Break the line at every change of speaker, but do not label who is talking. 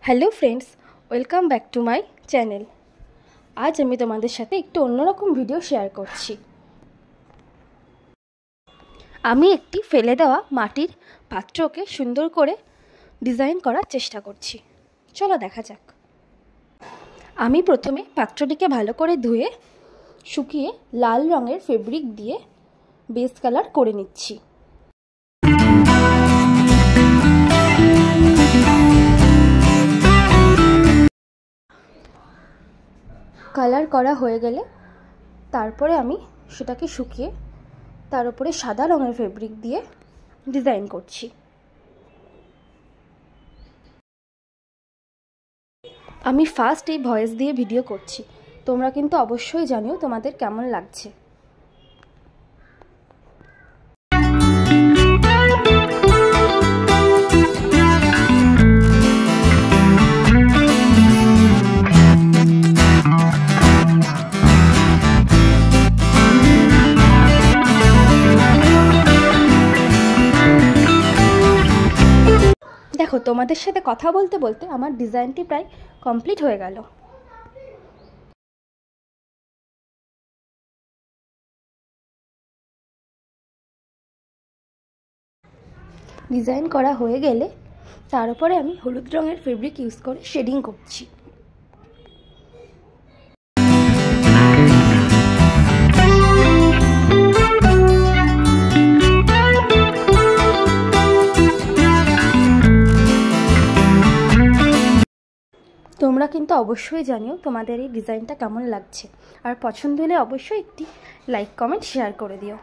Hello friends, welcome back to my channel. আজ আমি তোমাদের সাথে একটু অন্যরকম ভিডিও শেয়ার করছি। আমি একটি ফেলে দেওয়া মাটির পাত্রকে সুন্দর করে ডিজাইন করার চেষ্টা করছি। চলো দেখা যাক। আমি প্রথমে পাত্রটিকে ভালো করে ধুয়ে শুকিয়ে লাল রঙের ফেব্রিক দিয়ে বেস কালার করে নিচ্ছি। কালার করা হয়ে গেলে তারপরে আমি সেটাকে শুকিয়ে তার উপরে সাদা রঙের ফেব্রিক দিয়ে ডিজাইন করছি। আমি ফার্স্ট এই ভয়েস দিয়ে ভিডিও করছি, তোমরা কিন্তু অবশ্যই জানিও তোমাদের কেমন লাগছে। দেখো, তোমাদের সাথে কথা বলতে বলতে আমার ডিজাইনটি প্রায় কমপ্লিট হয়ে গেল। ডিজাইন করা হয়ে গেলে তার উপরে আমি হলুদ রঙের ফেব্রিক ইউজ করে শেডিং করছি। তোমরা কিন্তু অবশ্যই জানিও তোমাদের এই ডিজাইনটা কেমন লাগছে, আর পছন্দ হলে অবশ্যই একটি লাইক কমেন্ট শেয়ার করে দিও।